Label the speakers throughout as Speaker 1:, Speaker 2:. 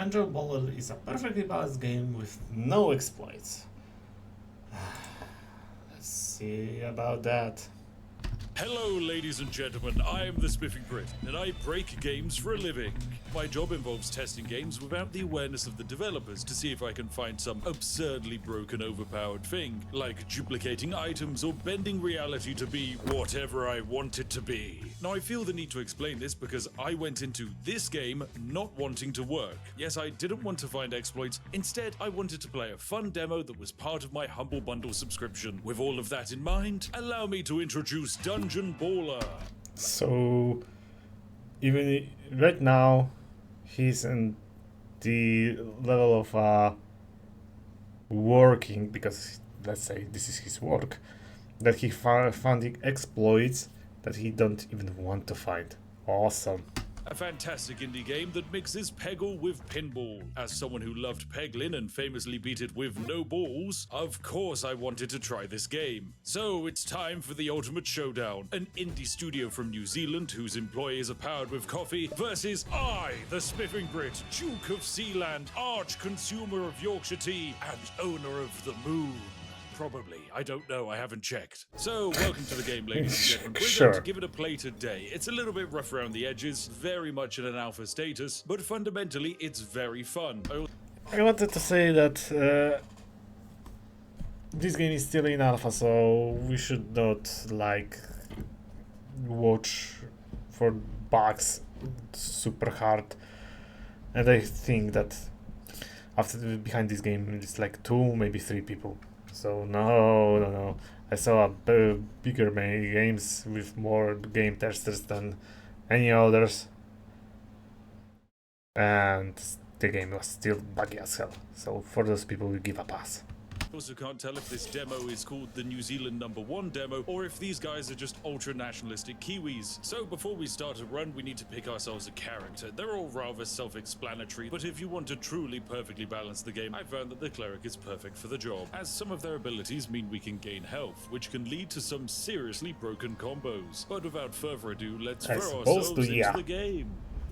Speaker 1: Angel Ball is a perfectly balanced game with no exploits. Let's see about that.
Speaker 2: Hello, ladies and gentlemen, I am the Spiffing Brit, and I break games for a living. My job involves testing games without the awareness of the developers to see if I can find some absurdly broken, overpowered thing, like duplicating items or bending reality to be whatever I want it to be. Now, I feel the need to explain this because I went into this game not wanting to work. Yes, I didn't want to find exploits. Instead, I wanted to play a fun demo that was part of my Humble Bundle subscription. With all of that in mind, allow me to introduce Dungeon Baller.
Speaker 1: So, even right now, he's in the level of working, because let's say this is his work, that he finding exploits that he don't even want to find. Awesome.
Speaker 2: A fantastic indie game that mixes Peggle with pinball. As someone who loved Peglin and famously beat it with no balls, of course I wanted to try this game. So it's time for the ultimate showdown. An indie studio from New Zealand whose employees are powered with coffee versus I, the Spiffing Brit, Duke of Sealand, arch consumer of Yorkshire tea, and owner of the moon. Probably. I don't know. I haven't checked. So, welcome to the game, ladies and gentlemen. We're going to give it a play today. It's a little bit rough around the edges, very much in an alpha status, but fundamentally, it's very fun.
Speaker 1: I wanted to say that this game is still in alpha, so we should not watch for bugs super hard. And I think that behind this game it's like 2, maybe 3 people. So no. I saw bigger games with more game testers than any others, and the game was still buggy as hell. So for those people, we give a pass.
Speaker 2: Also can't tell if this demo is called the New Zealand #1 demo or if these guys are just ultra-nationalistic Kiwis. So before we start a run, we need to pick ourselves a character. They're all rather self-explanatory, but if you want to truly perfectly balance the game, I found that the cleric is perfect for the job, as some of their abilities mean we can gain health, which can lead to some seriously broken combos. But without further ado, let's throw ourselves into the game.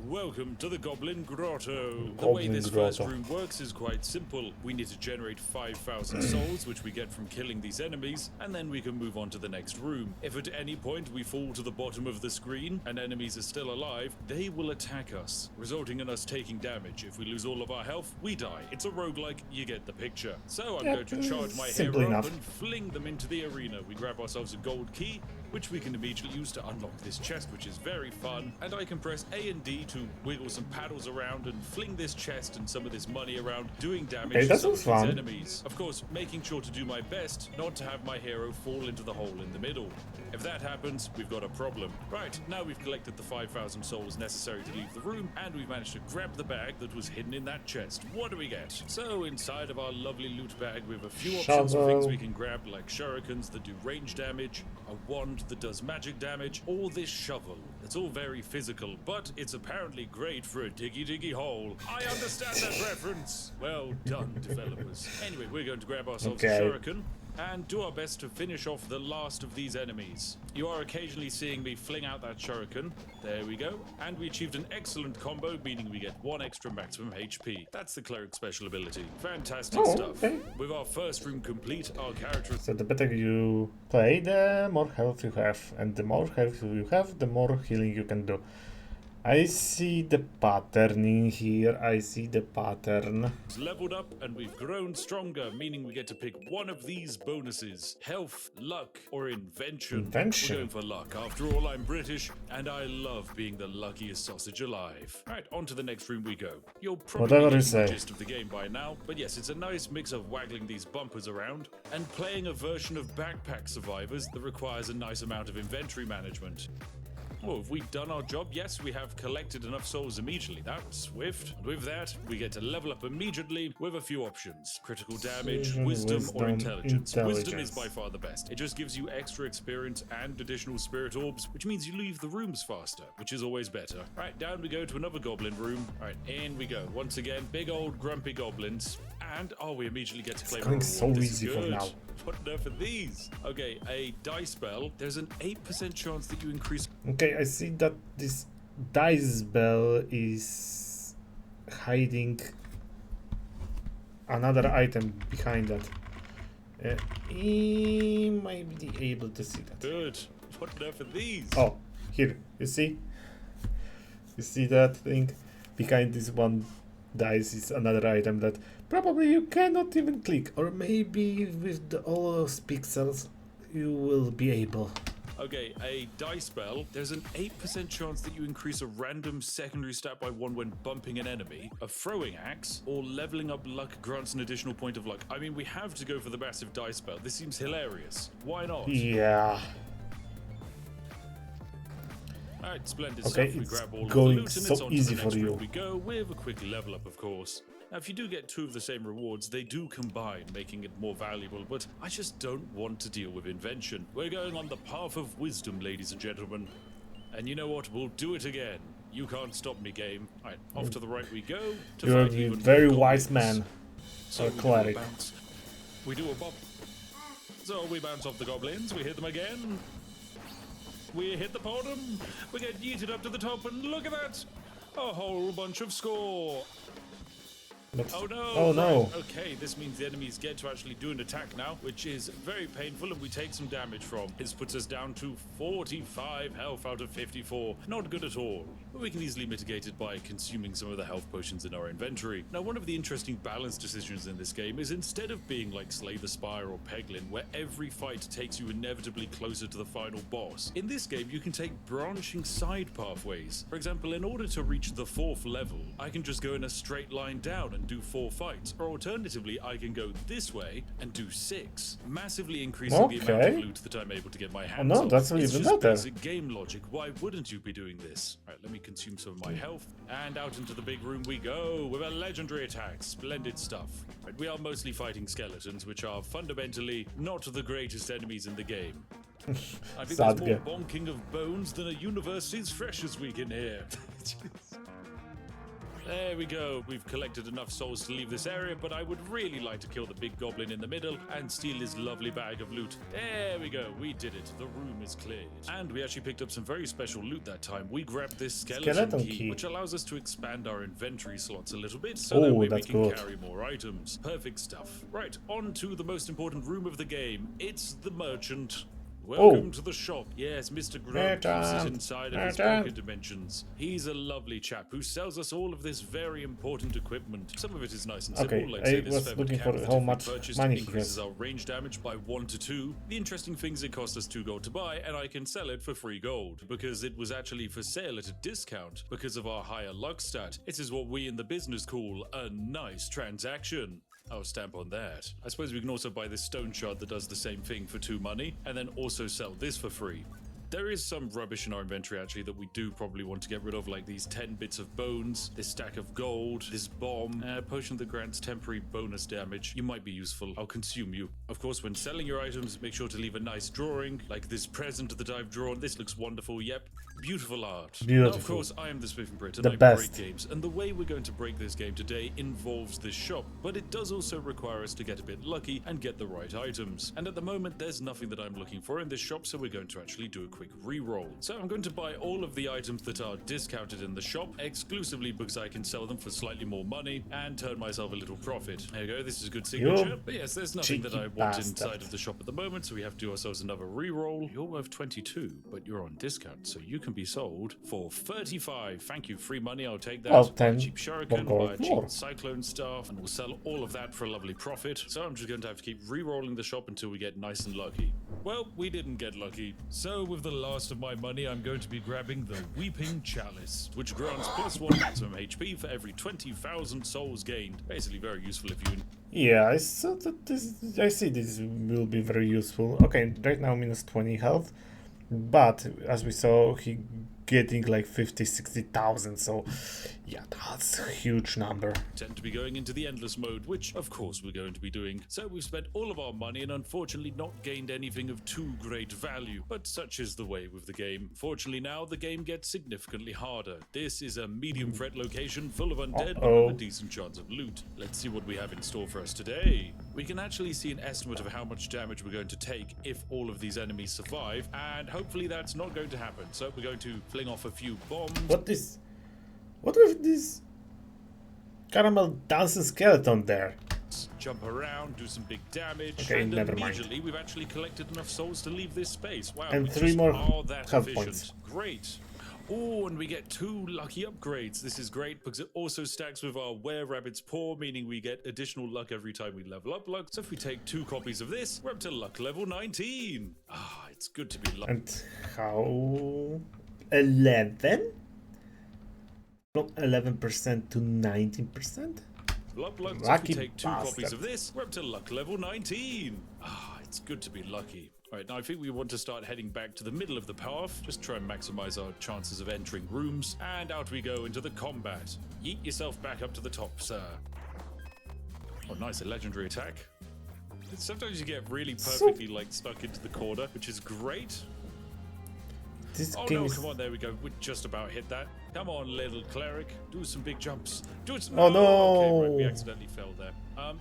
Speaker 2: Welcome to the Goblin Grotto. The way this first room works is quite simple. We need to generate 5,000 souls, which we get from killing these enemies, and then we can move on to the next room. If at any point we fall to the bottom of the screen and enemies are still alive, they will attack us, resulting in us taking damage. If we lose all of our health, we die. It's a roguelike, you get the picture. So I'm going to charge my hero up and fling them into the arena. We grab ourselves a gold key, which we can immediately use to unlock this chest, which is very fun, and I can press A and D to wiggle some paddles around and fling this chest and some of this money around, doing damage to some of these enemies. Of course, making sure to do my best not to have my hero fall into the hole in the middle. If that happens, we've got a problem. Right, now we've collected the 5,000 souls necessary to leave the room, and we've managed to grab the bag that was hidden in that chest. What do we get? So inside of our lovely loot bag, we have a few options of things we can grab, like shurikens that do range damage, a wand that does magic damage, or this shovel. It's all very physical, but it's apparently great for a diggy hole. I understand that reference. Well done, developers. Anyway, we're going to grab ourselves a shuriken and do our best to finish off the last of these enemies. You are occasionally seeing me fling out that shuriken. There we go. And we achieved an excellent combo, meaning we get 1 extra maximum HP. That's the cleric's special ability. Fantastic stuff. Okay. With our first room complete, our character...
Speaker 1: So the better you play, the more health you have. And the more health you have, the more healing you can do. I see the pattern in here. I see the pattern.
Speaker 2: It's leveled up and we've grown stronger, meaning we get to pick one of these bonuses. Health, luck, or invention. We're going for luck. After all, I'm British and I love being the luckiest sausage alive. Alright, on to the next room we go. You'll probably get the gist of the game by now, but yes, it's a nice mix of waggling these bumpers around and playing a version of Backpack Survivors that requires a nice amount of inventory management. Well, have we done our job? Yes, we have collected enough souls immediately. That's swift. And with that, we get to level up immediately with a few options. Critical damage, wisdom, or intelligence. Wisdom is by far the best. It just gives you extra experience and additional spirit orbs, which means you leave the rooms faster, which is always better. Right, down we go to another goblin room. All right, in we go. Once again, big old grumpy goblins. And, we immediately get to play
Speaker 1: more. It's so easy for now.
Speaker 2: What on earth are these? Okay, a dice spell. There's an 8% chance that you increase...
Speaker 1: Okay, I see that this dice spell is hiding another item behind that. He might be able to see that.
Speaker 2: Good. What on earth are these?
Speaker 1: Oh, here, you see? You see that thing? Behind this one dice is another item that probably you cannot even click. Or maybe with all those pixels you will be able.
Speaker 2: Okay, a dice spell. There's an 8% chance that you increase a random secondary stat by 1 when bumping an enemy. A throwing axe or leveling up luck grants an additional point of luck. I mean, we have to go for the massive dice spell. This seems hilarious. Why not?
Speaker 1: Yeah.
Speaker 2: Alright, splendid
Speaker 1: Okay,
Speaker 2: stuff. We
Speaker 1: it's
Speaker 2: grab all of the
Speaker 1: going
Speaker 2: loot and
Speaker 1: so
Speaker 2: it's on
Speaker 1: easy
Speaker 2: to the
Speaker 1: for
Speaker 2: next
Speaker 1: you.
Speaker 2: room we go with a quick level up, of course. Now, if you do get 2 of the same rewards, they do combine, making it more valuable, but I just don't want to deal with invention. We're going on the path of wisdom, ladies and gentlemen. And you know what? We'll do it again. You can't stop me, game. Alright, off to the right we go. To
Speaker 1: You're
Speaker 2: fight
Speaker 1: a
Speaker 2: even
Speaker 1: very
Speaker 2: more
Speaker 1: wise
Speaker 2: goblins.
Speaker 1: man.
Speaker 2: So
Speaker 1: Or
Speaker 2: we do a
Speaker 1: cleric.
Speaker 2: bounce. We do a bop. So we bounce off the goblins, we hit them again. We hit the bottom. We get yeeted up to the top, and look at that! A whole bunch of score.
Speaker 1: But,
Speaker 2: Oh no!
Speaker 1: oh no!
Speaker 2: Right. Okay, this means the enemies get to actually do an attack now, which is very painful, and we take some damage from. This puts us down to 45 health out of 54. Not good at all. But we can easily mitigate it by consuming some of the health potions in our inventory. Now, one of the interesting balance decisions in this game is instead of being like Slay the Spire or Peglin, where every fight takes you inevitably closer to the final boss, in this game you can take branching side pathways. For example, in order to reach the 4th level, I can just go in a straight line down and do 4 fights, or alternatively I can go this way and do 6, massively increasing the amount of
Speaker 1: Okay.
Speaker 2: loot that I'm able to get my hands
Speaker 1: no,
Speaker 2: on.
Speaker 1: that's
Speaker 2: It's
Speaker 1: even
Speaker 2: just
Speaker 1: better.
Speaker 2: basic game logic. Why wouldn't you be doing this? Alright, let me consume some of my health, and out into the big room we go with a legendary attack. Splendid stuff. Right, we are mostly fighting skeletons, which are fundamentally not the greatest enemies in the game. I think there's more
Speaker 1: Sadly.
Speaker 2: bonking of bones than a university's freshers week in here. There we go. We've collected enough souls to leave this area, but I would really like to kill the big goblin in the middle and steal his lovely bag of loot. There we go. We did it. The room is cleared. And we actually picked up some very special loot that time. We grabbed this skeleton key, which allows us to expand our inventory slots a little bit, so that way we
Speaker 1: that's
Speaker 2: can
Speaker 1: good.
Speaker 2: carry more items. Perfect stuff. Right, on to the most important room of the game. It's the merchant. Welcome to the shop. Yes, Mr. Grubb keeps it inside of his pocket dimensions. He's a lovely chap who sells us all of this very important equipment. Some of it is nice and simple,
Speaker 1: Okay,
Speaker 2: like
Speaker 1: I
Speaker 2: say this
Speaker 1: was
Speaker 2: feathered
Speaker 1: looking for
Speaker 2: cap that
Speaker 1: how
Speaker 2: if we
Speaker 1: much
Speaker 2: purchased
Speaker 1: money he
Speaker 2: increases
Speaker 1: has.
Speaker 2: our range damage by 1 to 2. The interesting thing is it cost us 2 gold to buy, and I can sell it for 3 gold, because it was actually for sale at a discount because of our higher luck stat. It is what we in the business call a nice transaction. I'll stamp on that. I suppose we can also buy this stone shard that does the same thing for 2 money, and then also sell this for free. There is some rubbish in our inventory actually that we do probably want to get rid of, like these 10 bits of bones, this stack of gold, this bomb, a potion that grants temporary bonus damage. You might be useful. I'll consume you. Of course, when selling your items, make sure to leave a nice drawing, like this present that I've drawn. This looks wonderful. Yep. Beautiful art.
Speaker 1: Beautiful.
Speaker 2: Now, of course, I am the Spiffing Brit, and
Speaker 1: The
Speaker 2: I
Speaker 1: best.
Speaker 2: break games. And the way we're going to break this game today involves this shop, but it does also require us to get a bit lucky and get the right items. And at the moment, there's nothing that I'm looking for in this shop, so we're going to actually do a quick re-roll. So I'm going to buy all of the items that are discounted in the shop, exclusively because I can sell them for slightly more money and turn myself a little profit. There you go, this is a good signature.
Speaker 1: You
Speaker 2: But yes, there's nothing that
Speaker 1: cheeky
Speaker 2: I want
Speaker 1: bastard.
Speaker 2: inside of the shop at the moment, so we have to do ourselves another re-roll. You're worth 22, but you're on discount, so you can be sold for 35. Thank you, free money, I'll take that.
Speaker 1: Well,
Speaker 2: Buy a
Speaker 1: 10
Speaker 2: cheap shuriken,
Speaker 1: more
Speaker 2: buy a
Speaker 1: gold more.
Speaker 2: cheap cyclone staff, and we'll sell all of that for a lovely profit. So I'm just going to have to keep re-rolling the shop until we get nice and lucky. Well, we didn't get lucky. So with the last of my money, I'm going to be grabbing the Weeping Chalice, which grants +1 maximum HP for every 20,000 souls gained. Basically very useful if you...
Speaker 1: Yeah, I saw that I see this will be very useful. Okay, right now minus 20 health, but as we saw, he getting like 50-60,000, so yeah, that's a huge number.
Speaker 2: tend to be going into the endless mode, which of course we're going to be doing. So we've spent all of our money and unfortunately not gained anything of too great value, but such is the way with the game. Fortunately now the game gets significantly harder. This is a medium threat location full of undead with a decent chance of loot. Let's see what we have in store for us today. We can actually see an estimate of how much damage we're going to take if all of these enemies survive, and hopefully that's not going to happen. So we're going to fling off a few bombs.
Speaker 1: What with this caramel dancing skeleton there?
Speaker 2: jump around, do some big damage,
Speaker 1: Okay,
Speaker 2: and
Speaker 1: never mind.
Speaker 2: immediately we've actually collected enough souls to leave this space. Wow,
Speaker 1: And
Speaker 2: we
Speaker 1: 3
Speaker 2: just
Speaker 1: more
Speaker 2: are that
Speaker 1: health
Speaker 2: efficient.
Speaker 1: points.
Speaker 2: Great. Oh, and we get 2 lucky upgrades. This is great because it also stacks with our Were Rabbit's Paw, meaning we get additional luck every time we level up luck. So if we take 2 copies of this, we're up to luck level 19. Ah, it's good to be lucky.
Speaker 1: And how? 11? From 11% to 19%?
Speaker 2: Luck, so if
Speaker 1: Lucky
Speaker 2: we take 2 copies
Speaker 1: bastard.
Speaker 2: of this, we're up to luck level 19. Ah, it's good to be lucky. All right, now I think we want to start heading back to the middle of the path. Just try and maximize our chances of entering rooms. And out we go into the combat. Yeet yourself back up to the top, sir. Oh, nice, a legendary attack. Sometimes you get really perfectly like stuck into the corner, which is great.
Speaker 1: This
Speaker 2: Oh
Speaker 1: game
Speaker 2: no,
Speaker 1: is...
Speaker 2: come on, there we go. We just about hit that. Come on, little cleric. Do some big jumps. Do it.
Speaker 1: Oh, no.
Speaker 2: Okay, right, we accidentally fell there.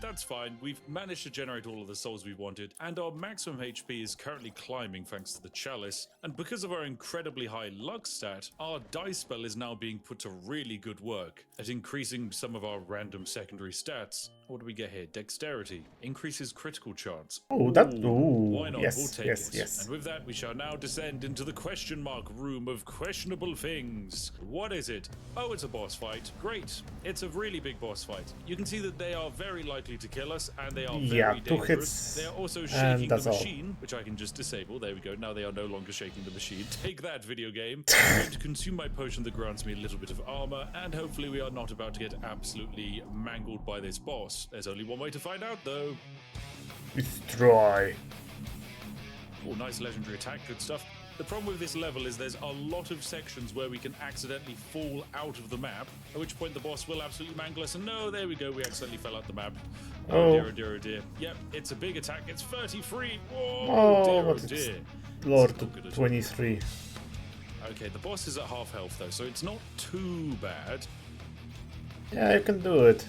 Speaker 2: That's fine. We've managed to generate all of the souls we wanted, and our maximum HP is currently climbing thanks to the chalice. And because of our incredibly high luck stat, our dice spell is now being put to really good work at increasing some of our random secondary stats. What do we get here? Dexterity. Increases critical chance.
Speaker 1: Oh, that...
Speaker 2: Ooh,
Speaker 1: Ooh,
Speaker 2: why not?
Speaker 1: yes,
Speaker 2: We'll take
Speaker 1: yes,
Speaker 2: it.
Speaker 1: yes.
Speaker 2: And with that, we shall now descend into the question mark room of questionable things. What is it? Oh, it's a boss fight. Great. It's a really big boss fight. You can see that they are very likely to kill us, and they are
Speaker 1: Yeah,
Speaker 2: very
Speaker 1: 2
Speaker 2: dangerous.
Speaker 1: hits,
Speaker 2: They are also
Speaker 1: and
Speaker 2: shaking the
Speaker 1: that's all.
Speaker 2: machine, which I can just disable. There we go. Now they are no longer shaking the machine. Take that, video game. I'm going to consume my potion that grants me a little bit of armor, and hopefully we are not about to get absolutely mangled by this boss. There's only one way to find out, though.
Speaker 1: Destroy.
Speaker 2: Oh, nice legendary attack. Good stuff. The problem with this level is there's a lot of sections where we can accidentally fall out of the map, at which point the boss will absolutely mangle us. And no, there we go. We accidentally fell out the map. Oh, dear, oh dear, oh dear. Yep, it's a big attack. It's 33. Whoa,
Speaker 1: Oh,
Speaker 2: dear,
Speaker 1: but
Speaker 2: oh
Speaker 1: it's
Speaker 2: dear.
Speaker 1: Lord
Speaker 2: It's not good at all.
Speaker 1: 23.
Speaker 2: Okay, the boss is at half health, though, so it's not too bad.
Speaker 1: Yeah, you can do it.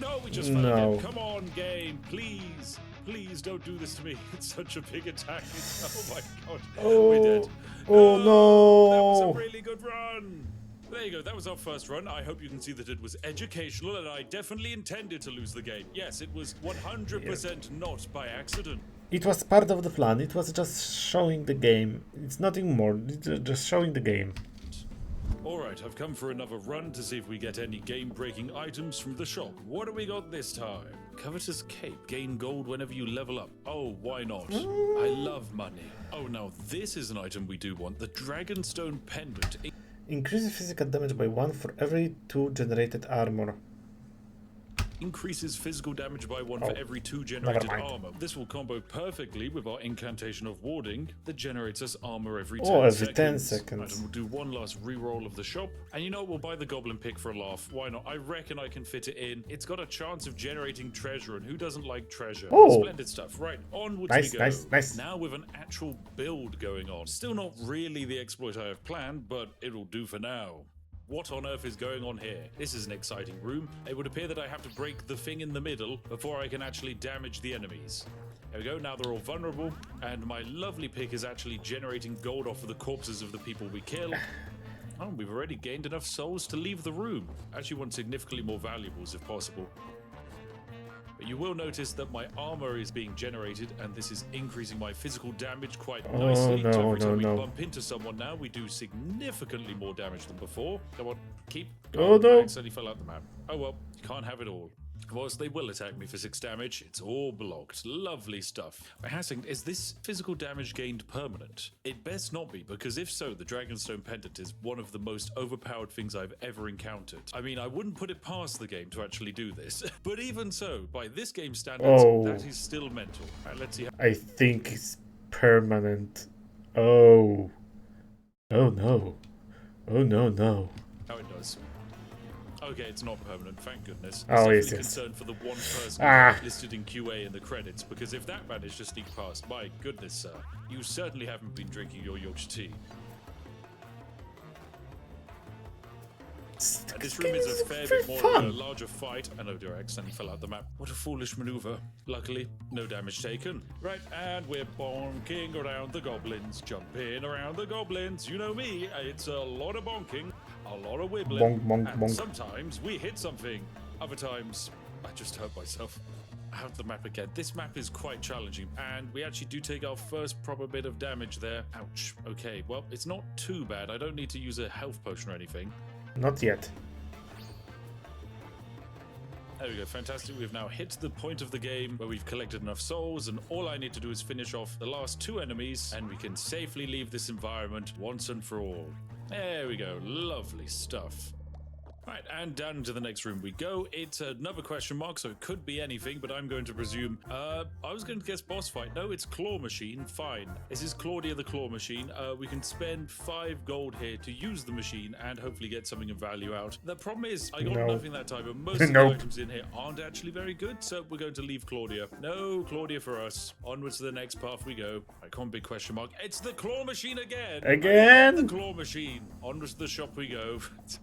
Speaker 2: No, we just fell
Speaker 1: No.
Speaker 2: again. Come on, game, please. Please don't do this to me. It's such a big attack. Oh my god.
Speaker 1: Oh,
Speaker 2: We're dead.
Speaker 1: oh
Speaker 2: That was a
Speaker 1: no.
Speaker 2: really good run. There you go. That was our first run. I hope you can see that it was educational, and I definitely intended to lose the game. Yes, it was 100% not by accident.
Speaker 1: It was part of the plan. It was just showing the game. It's nothing more. It's just showing the game.
Speaker 2: Alright, I've come for another run to see if we get any game-breaking items from the shop. What do we got this time? Covetous Cape. Gain gold whenever you level up. Oh, why not? I love money. Oh, now this is an item we do want. The Dragonstone Pendant.
Speaker 1: Increases physical damage by 1 for every 2 generated armor.
Speaker 2: Increases physical damage by 1
Speaker 1: Oh,
Speaker 2: for every 2 generated
Speaker 1: mind.
Speaker 2: armor. This will combo perfectly with our incantation of warding that generates us armor every 10
Speaker 1: Oh, every
Speaker 2: seconds.
Speaker 1: 10 seconds.
Speaker 2: Right, and we'll do one last reroll of the shop. And you know what? We'll buy the goblin pick for a laugh. Why not? I reckon I can fit it in. It's got a chance of generating treasure, and who doesn't like treasure?
Speaker 1: Oh.
Speaker 2: Splendid stuff. Right, onwards
Speaker 1: Nice,
Speaker 2: we go.
Speaker 1: nice, nice.
Speaker 2: Now with an actual build going on. Still not really the exploit I have planned, but it'll do for now. What on earth is going on here? This is an exciting room. It would appear that I have to break the thing in the middle before I can actually damage the enemies. There we go, now they're all vulnerable, and my lovely pick is actually generating gold off of the corpses of the people we kill. Oh, we've already gained enough souls to leave the room. Actually want significantly more valuables if possible. But you will notice that my armor is being generated, and this is increasing my physical damage quite nicely.
Speaker 1: no,
Speaker 2: So every time
Speaker 1: no.
Speaker 2: we bump into someone now, we do significantly more damage than before. Come on, keep
Speaker 1: Oh,
Speaker 2: going.
Speaker 1: no.
Speaker 2: I accidentally fell out the map. Oh well, you can't have it all. Whilst they will attack me for 6 damage, it's all blocked. Lovely stuff. By asking, is this physical damage gained permanent? It best not be, because if so, the Dragonstone Pendant is one of the most overpowered things I've ever encountered. I mean, I wouldn't put it past the game to actually do this. But even so, by this game's standards,
Speaker 1: Oh.
Speaker 2: that is still mental. Alright, let's see how...
Speaker 1: I think it's permanent. Oh. Oh no. Oh no, no.
Speaker 2: how it does. Okay, it's not permanent, thank goodness.
Speaker 1: Oh,
Speaker 2: I'm
Speaker 1: yes,
Speaker 2: definitely
Speaker 1: yes.
Speaker 2: concerned for the one person
Speaker 1: Ah.
Speaker 2: listed in QA in the credits, because if that managed to sneak past, my goodness, sir, you certainly haven't been drinking your Yorkshire tea. And this room is a fair bit more of a larger fight. I know, dear, I accidentally fell out the map. What a foolish maneuver. Luckily, no damage taken. Right, and we're bonking around the goblins, jumping around the goblins. You know me, it's a lot of bonking, a lot of wibbling.
Speaker 1: Bonk, bonk,
Speaker 2: and
Speaker 1: bonk.
Speaker 2: sometimes we hit something. Other times, I just hurt myself. Out the map again. This map is quite challenging, and we actually do take our first proper bit of damage there. Ouch. Okay, well, it's not too bad. I don't need to use a health potion or anything.
Speaker 1: Not yet.
Speaker 2: There we go, fantastic. We've now hit the point of the game where we've collected enough souls, and all I need to do is finish off the last 2 enemies, and we can safely leave this environment once and for all. There we go, lovely stuff. Right, and down into the next room we go. It's another question mark, so it could be anything, but I'm going to presume... I was going to guess boss fight. No, it's Claw Machine. Fine. This is Claudia the Claw Machine. We can spend 5 gold here to use the machine and hopefully get something of value out. The problem is, I got nothing that time, but most of the items in here aren't actually very good, so we're going to leave Claudia. No Claudia for us. Onwards to the next path we go. I can't big question mark. It's the Claw Machine again!
Speaker 1: Again?
Speaker 2: The Claw Machine. Onwards to the shop we go.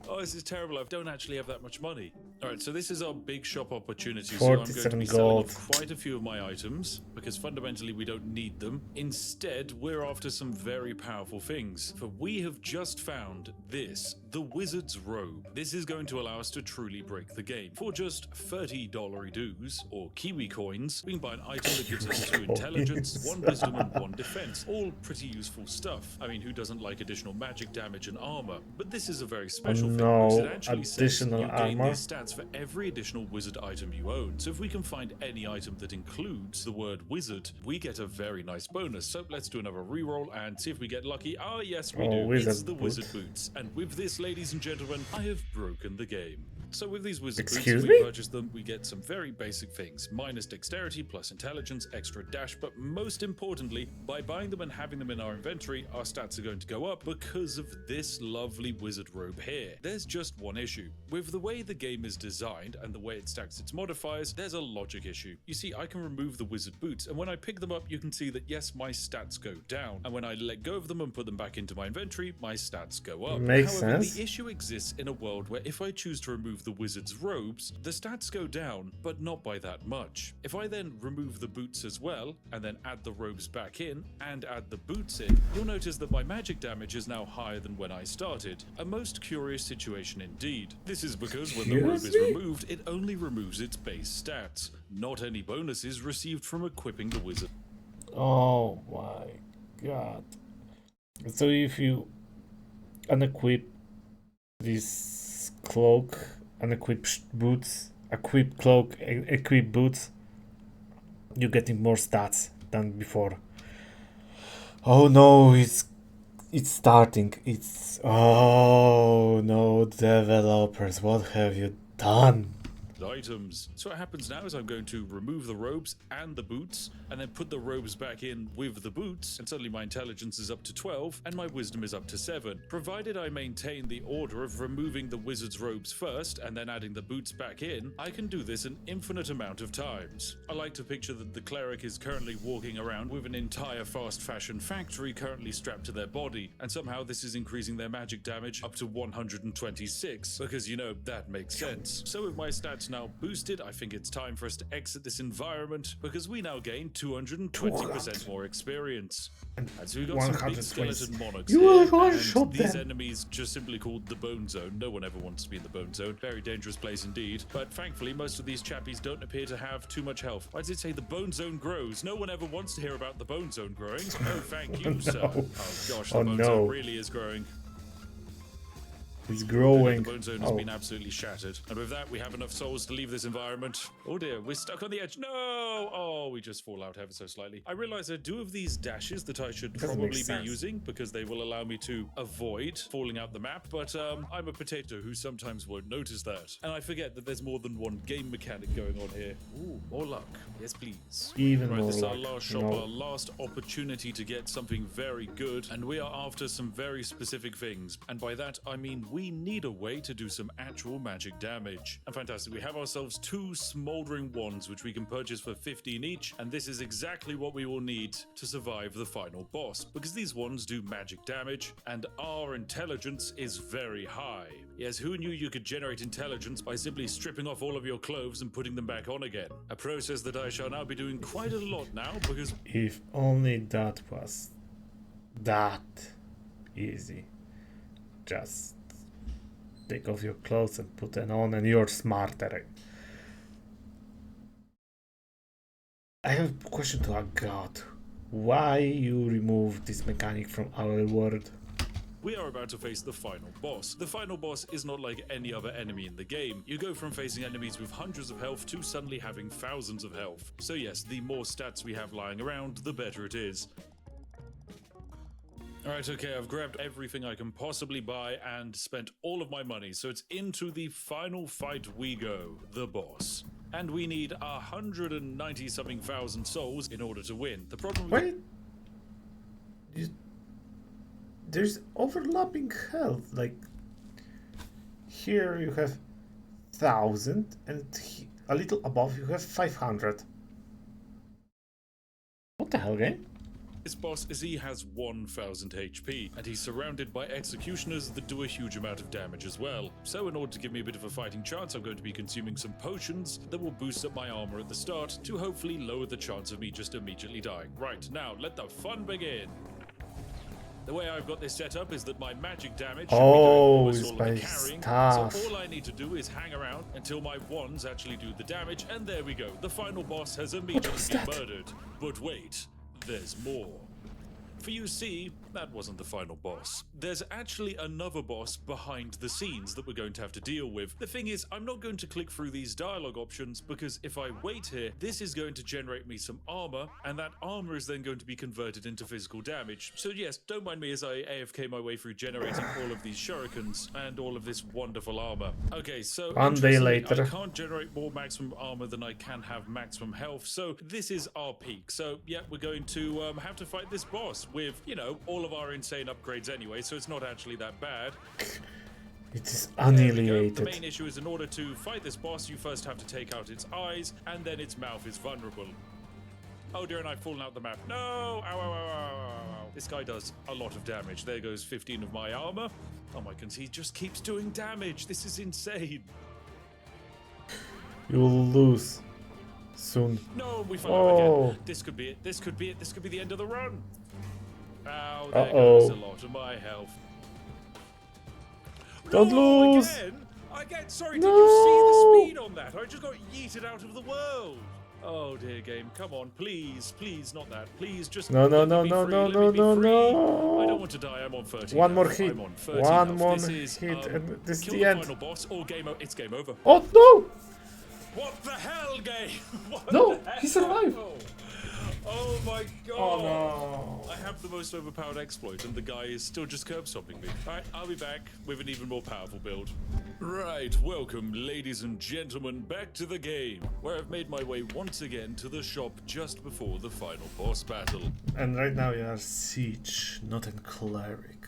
Speaker 2: Oh, this is terrible. I don't actually have that much money. Alright, so this is our big shop opportunity. So I'm going to be selling off quite a few of my items because fundamentally we don't need them. Instead, we're after some very powerful things. For we have just found this, the Wizard's Robe. This is going to allow us to truly break the game. For just $30 dues, or Kiwi coins, we can buy an item that gives us 2 intelligence, 1 wisdom, and 1 defense. All pretty useful stuff. I mean, who doesn't like additional magic damage and armor? But this is a very special thing because it actually says you gain these stats for every additional wizard item you own. So if we can find any item that includes the word wizard, we get a very nice bonus. So let's do another reroll and see if we get lucky. Ah, yes, we do. It's the wizard boots. And with this, ladies and gentlemen, I have broken the game. So with these wizard boots, we purchase them, we get some very basic things. Minus dexterity, plus intelligence, extra dash, but most importantly, by buying them and having them in our inventory, our stats are going to go up because of this lovely wizard robe here. There's just one issue. With the way the game is designed and the way it stacks its modifiers, there's a logic issue. You see, I can remove the wizard boots, and when I pick them up, you can see that yes, my stats go down. And when I let go of them and put them back into my inventory, my stats go up.
Speaker 1: Makes
Speaker 2: However,
Speaker 1: sense.
Speaker 2: the issue exists in a world where if I choose to remove the wizard's robes, the stats go down, but not by that much. If I then remove the boots as well, and then add the robes back in, and add the boots in, you'll notice that my magic damage is now higher than when I started. A most curious situation indeed. This is because when the robe is removed, it only removes its base stats, not any bonuses received from equipping the wizard.
Speaker 1: Oh my god. So if you unequip this cloak, unequip boots, equip cloak, equip boots, you're getting more stats than before. Oh no, it's starting. Oh no, developers, what have you done?
Speaker 2: Items. So what happens now is I'm going to remove the robes and the boots and then put the robes back in with the boots, and suddenly my intelligence is up to 12 and my wisdom is up to 7. Provided I maintain the order of removing the wizard's robes first and then adding the boots back in, I can do this an infinite amount of times. I like to picture that the cleric is currently walking around with an entire fast fashion factory currently strapped to their body, and somehow this is increasing their magic damage up to 126 because, you know, that makes sense. So with my stats now boosted, I think it's time for us to exit this environment because we now gain 220% more experience. And so we've got some big skeleton monarchs here, and these enemies just simply called the Bone Zone. No one ever wants to be in the Bone Zone. Very dangerous place indeed. But thankfully, most of these chappies don't appear to have too much health. Why does it say the Bone Zone grows? No one ever wants to hear about the Bone Zone growing. Oh, thank you, sir. Oh gosh, the Bone Zone really is growing.
Speaker 1: It's growing.
Speaker 2: The bone zone has been absolutely shattered. And with that, we have enough souls to leave this environment. Oh dear, we're stuck on the edge. No! Oh, we just fall out ever so slightly. I realize I do have these dashes that I should probably be using because they will allow me to avoid falling out the map. But I'm a potato who sometimes won't notice that. And I forget that there's more than one game mechanic going on here. Ooh, more luck. Yes, please.
Speaker 1: Even more
Speaker 2: this is
Speaker 1: luck.
Speaker 2: our last shop, our last opportunity to get something very good. And we are after some very specific things. And by that, I mean we need a way to do some actual magic damage. And fantastic, we have ourselves 2 smoldering wands which we can purchase for 15 each, and this is exactly what we will need to survive the final boss, because these wands do magic damage and our intelligence is very high. Yes, who knew you could generate intelligence by simply stripping off all of your clothes and putting them back on again? A process that I shall now be doing quite a lot now because...
Speaker 1: If only that was that easy. Just take off your clothes and put them on and you're smarter. I have a question to our god. Why you remove this mechanic from our world?
Speaker 2: We are about to face the final boss. The final boss is not like any other enemy in the game. You go from facing enemies with hundreds of health to suddenly having thousands of health. So yes, the more stats we have lying around, the better it is. Alright, okay, I've grabbed everything I can possibly buy and spent all of my money, so it's into the final fight we go, the boss. And we need 190-something thousand souls in order to win. The problem with...
Speaker 1: Wait. There's overlapping health, like... Here you have 1,000 and a little above you have 500. What the hell, game?
Speaker 2: This boss is he has 1000 HP, and he's surrounded by executioners that do a huge amount of damage as well. So in order to give me a bit of a fighting chance, I'm going to be consuming some potions that will boost up my armor at the start to hopefully lower the chance of me just immediately dying. Right, now let the fun begin. The way I've got this set up is that my magic damage should be doing almost all of the carrying, so all I need to do is hang around until my wands actually do the damage, and there we go. The final boss has immediately been murdered. But wait. There's more. For you see, that wasn't the final boss. There's actually another boss behind the scenes that we're going to have to deal with. The thing is, I'm not going to click through these dialogue options because if I wait here, this is going to generate me some armor, and that armor is then going to be converted into physical damage. So yes, don't mind me as I AFK my way through generating all of these shurikens and all of this wonderful armor. Okay, so
Speaker 1: one day later,
Speaker 2: I can't generate more maximum armor than I can have maximum health, so this is our peak. So yeah, we're going to have to fight this boss with, you know, all of our insane upgrades anyway, so it's not actually that bad.
Speaker 1: It is annihilated.
Speaker 2: The main issue is in order to fight this boss, you first have to take out its eyes, and then its mouth is vulnerable. Oh dear, and I've fallen out the map. No! Ow, ow, ow, ow, ow. This guy does a lot of damage. There goes 15 of my armor. Oh my goodness, he just keeps doing damage. This is insane.
Speaker 1: You'll lose soon.
Speaker 2: No, we fell out again. This could be it. This could be it. This could be the end of the run. Ow, there goes a lot of my health.
Speaker 1: Don't lose!
Speaker 2: Again, sorry, did you see the speed on that? I just got yeeted out of the world. Oh dear game, come on, please, please, not that. Please, just
Speaker 1: no.
Speaker 2: I don't want to die, I'm on 30.
Speaker 1: One more hit.
Speaker 2: I'm on 30
Speaker 1: One more
Speaker 2: hit,
Speaker 1: and this is
Speaker 2: kill
Speaker 1: the
Speaker 2: the
Speaker 1: end.
Speaker 2: final boss or it's game over.
Speaker 1: Oh no!
Speaker 2: What the hell, game?
Speaker 1: No, he survived.
Speaker 2: Oh my god!
Speaker 1: Oh no!
Speaker 2: I have the most overpowered exploit, and the guy is still just curb stomping me. Alright, I'll be back with an even more powerful build. Right, welcome, ladies and gentlemen, back to the game, where I've made my way once again to the shop just before the final boss battle.
Speaker 1: And right now you are siege, not a cleric.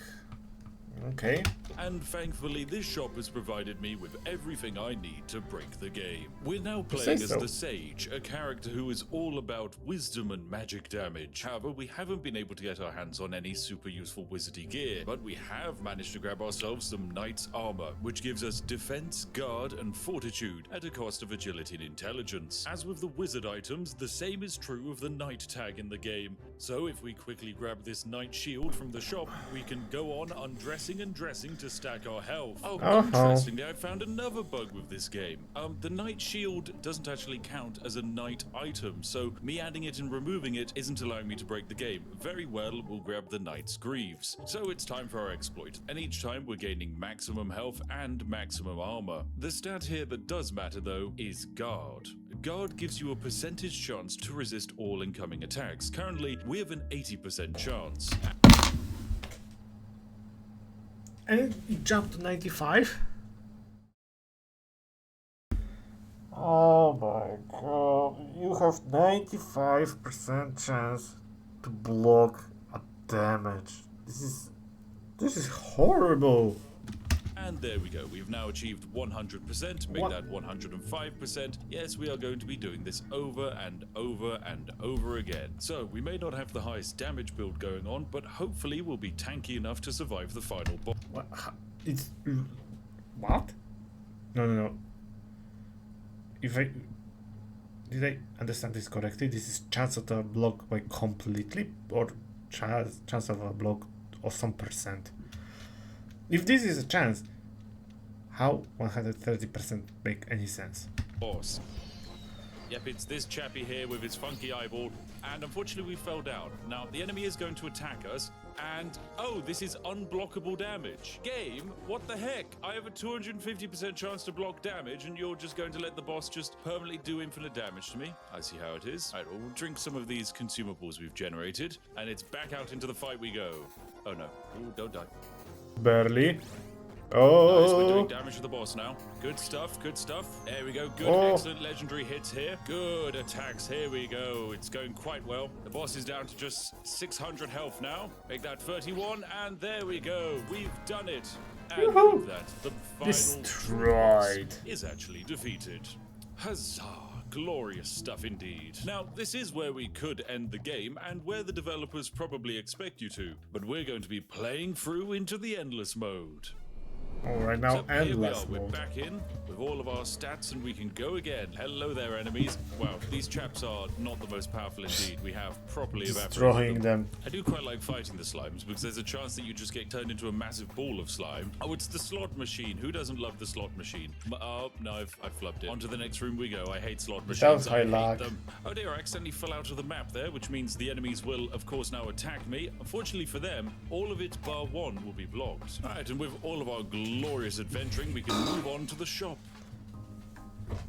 Speaker 1: Okay.
Speaker 2: And thankfully, this shop has provided me with everything I need to break the game. We're now playing as the Sage, a character who is all about wisdom and magic damage. However, we haven't been able to get our hands on any super useful wizardy gear, but we have managed to grab ourselves some knight's armor, which gives us defense, guard, and fortitude at a cost of agility and intelligence. As with the wizard items, the same is true of the knight tag in the game. So if we quickly grab this knight shield from the shop, we can go on undressing and dressing to stack our health. Oh, interestingly, I found another bug with this game. The knight shield doesn't actually count as a knight item, so me adding it and removing it isn't allowing me to break the game. Very well, we'll grab the knight's greaves. So it's time for our exploit, and each time we're gaining maximum health and maximum armor. The stat here that does matter though is guard. Guard gives you a percentage chance to resist all incoming attacks. Currently, we have an 80% chance.
Speaker 1: And it jumped to 95? Oh my god, you have 95% chance to block a damage. This is horrible.
Speaker 2: And there we go, we've now achieved 100%, make that 105%. Yes, we are going to be doing this over and over and over again. So, we may not have the highest damage build going on, but hopefully we'll be tanky enough to survive the final boss.
Speaker 1: What? It's... What? No. Did I understand this correctly? This is chance of a block by completely, or chance of a block of some percent? If this is a chance, how 130% make any sense?
Speaker 2: Boss. Yep, it's this chappy here with his funky eyeball, and unfortunately we fell down. Now, the enemy is going to attack us, and oh, this is unblockable damage. Game, what the heck? I have a 250% chance to block damage, and you're just going to let the boss just permanently do infinite damage to me? I see how it is. All right, well, we'll drink some of these consumables we've generated, and it's back out into the fight we go. Oh no, ooh, don't die.
Speaker 1: Barely.
Speaker 2: Nice, we're
Speaker 1: Oh.
Speaker 2: doing damage to the boss now. Good stuff, good stuff. There we go, good, excellent legendary hits here. Good attacks, here we go. It's going quite well. The boss is down to just 600 health now. Make that 31, and there we go. We've done it. And with that, the final
Speaker 1: Destroyed.
Speaker 2: boss is actually defeated. Huzzah. Glorious stuff indeed. Now, this is where we could end the game and where the developers probably expect you to, but we're going to be playing through into the endless mode.
Speaker 1: Alright, now
Speaker 2: So here we are,
Speaker 1: endless
Speaker 2: we're
Speaker 1: mode.
Speaker 2: back in with all of our stats and we can go again. Hello there, enemies. Wow, these chaps are not the most powerful indeed. We have properly
Speaker 1: Destroying
Speaker 2: evaporated
Speaker 1: them.
Speaker 2: I do quite like fighting the slimes because there's a chance that you just get turned into a massive ball of slime. Oh, it's the slot machine. Who doesn't love the slot machine? Oh, no, I've flubbed it. On to the next room we go. I hate slot machines.
Speaker 1: was high
Speaker 2: I hate
Speaker 1: lag.
Speaker 2: them. Oh dear, I accidentally fell out of the map there, which means the enemies will, of course, now attack me. Unfortunately for them, all of it bar one will be blocked. All right, and with all of our glorious adventuring, we can move on to the shop.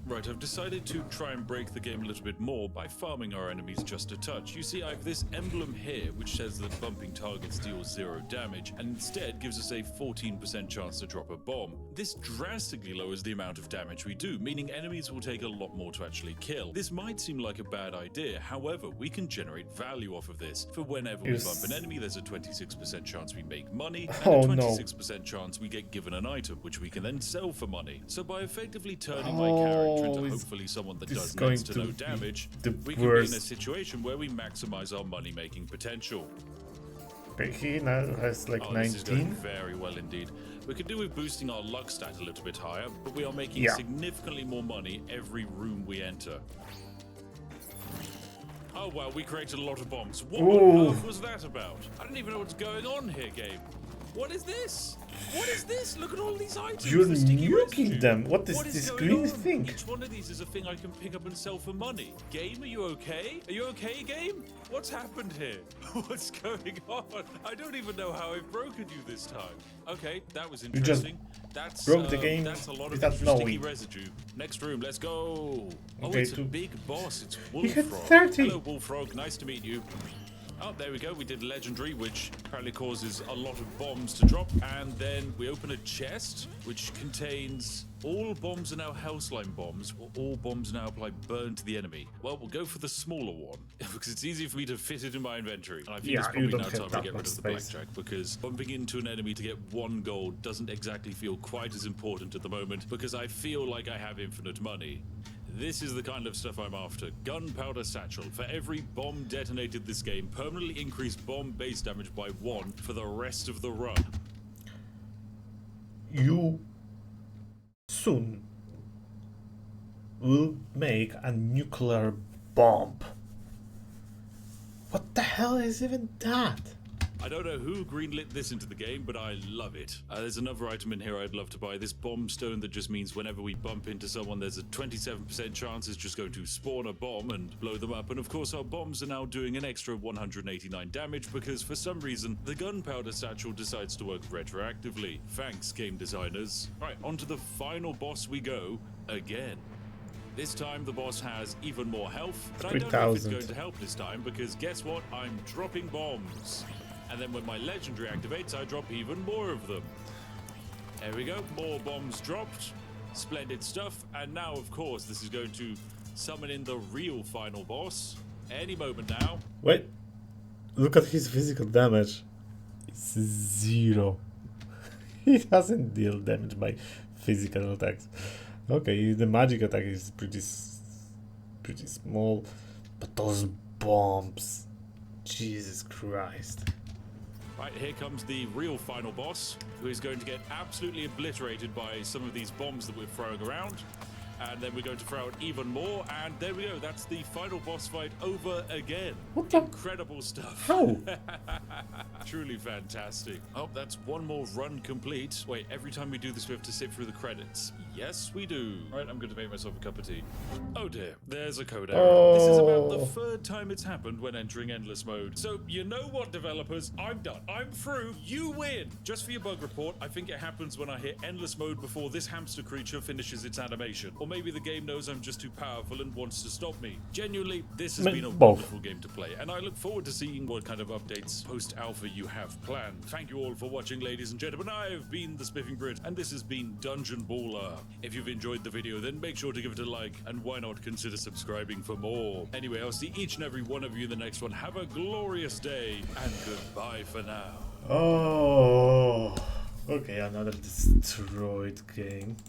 Speaker 2: Right, I've decided to try and break the game a little bit more by farming our enemies just a touch. You see, I have this emblem here which says that bumping targets deals 0 damage and instead gives us a 14% chance to drop a bomb. This drastically lowers the amount of damage we do, meaning enemies will take a lot more to actually kill. This might seem like a bad idea, however, we can generate value off of this. For whenever we bump an enemy, there's a 26% chance we make money and a 26% chance we get given an item, which we can then sell for money. So by effectively turning my character into hopefully someone that does next to no damage, we can be in a situation where we maximize our money-making potential.
Speaker 1: He now has like
Speaker 2: This is going
Speaker 1: 19.
Speaker 2: very well indeed. We could do with boosting our luck stat a little bit higher, but we are making significantly more money every room we enter. Oh wow, we created a lot of bombs. What on earth was that about? I don't even know what's going on here, game. What is this? What is this? Look at all these items.
Speaker 1: You're
Speaker 2: the sticky
Speaker 1: nuking
Speaker 2: residue.
Speaker 1: them. What is this
Speaker 2: going
Speaker 1: green
Speaker 2: on?
Speaker 1: thing?
Speaker 2: Each one of these is a thing I can pick up and sell for money. Game, are you okay? Are you okay, game? What's happened here? What's going on? I don't even know how I've broken you this time. Okay, that was interesting. That's
Speaker 1: broke the game
Speaker 2: That's a lot of
Speaker 1: without
Speaker 2: sticky
Speaker 1: knowing.
Speaker 2: residue. Next room, let's go. Oh,
Speaker 1: Okay,
Speaker 2: it's a big boss. It's
Speaker 1: He had
Speaker 2: Wolfrog.
Speaker 1: 30.
Speaker 2: Hello, Wolfrog. Nice to meet you. Oh, there we go. We did legendary, which apparently causes a lot of bombs to drop. And then we open a chest, which contains all bombs are now Hellslime bombs, or all bombs now apply burn to the enemy. Well, we'll go for the smaller one, because it's easier for me to fit it in my inventory. And I think it's probably now time to get rid of the blackjack, because bumping into an enemy to get 1 gold doesn't exactly feel quite as important at the moment, because I feel like I have infinite money. This is the kind of stuff I'm after. Gunpowder Satchel. For every bomb detonated this game, permanently increase bomb base damage by 1 for the rest of the run.
Speaker 1: You soon will make a nuclear bomb. What the hell is even that?
Speaker 2: I don't know who greenlit this into the game, but I love it. There's another item in here I'd love to buy. This bomb stone that just means whenever we bump into someone, there's a 27% chance it's just going to spawn a bomb and blow them up. And of course, our bombs are now doing an extra 189 damage because for some reason, the gunpowder satchel decides to work retroactively. Thanks, game designers. All right, on to the final boss we go again. This time the boss has even more health, but I don't know if it's going to help this time because guess what? I'm dropping bombs. And then when my legendary activates, I drop even more of them. There we go, more bombs dropped. Splendid stuff. And now, of course, this is going to summon in the real final boss. Any moment now.
Speaker 1: Wait, look at his physical damage. It's 0. He doesn't deal damage by physical attacks. Okay, the magic attack is pretty small, but those bombs, Jesus Christ.
Speaker 2: Right, here comes the real final boss, who is going to get absolutely obliterated by some of these bombs that we're throwing around. And then we're going to throw out even more, and there we go. That's the final boss fight over again.
Speaker 1: What the?
Speaker 2: Incredible stuff.
Speaker 1: How?
Speaker 2: Truly fantastic. Oh, that's one more run complete. Wait, every time we do this, we have to sit through the credits. Yes, we do. Right, I'm going to make myself a cup of tea. Oh dear, there's a code error. This is about the third time it's happened when entering endless mode. So, you know what, developers? I'm done. I'm through. You win. Just for your bug report, I think it happens when I hit endless mode before this hamster creature finishes its animation. Or maybe the game knows I'm just too powerful and wants to stop me. Genuinely, this has been a wonderful game to play, and I look forward to seeing what kind of updates post-alpha you have planned. Thank you all for watching, ladies and gentlemen. I have been the Spiffing Brit, and this has been Dungeon Baller. If you've enjoyed the video, then make sure to give it a like, and why not consider subscribing for more. Anyway, I'll see each and every one of you in the next one. Have a glorious day, and goodbye for now.
Speaker 1: Oh, okay, another destroyed game.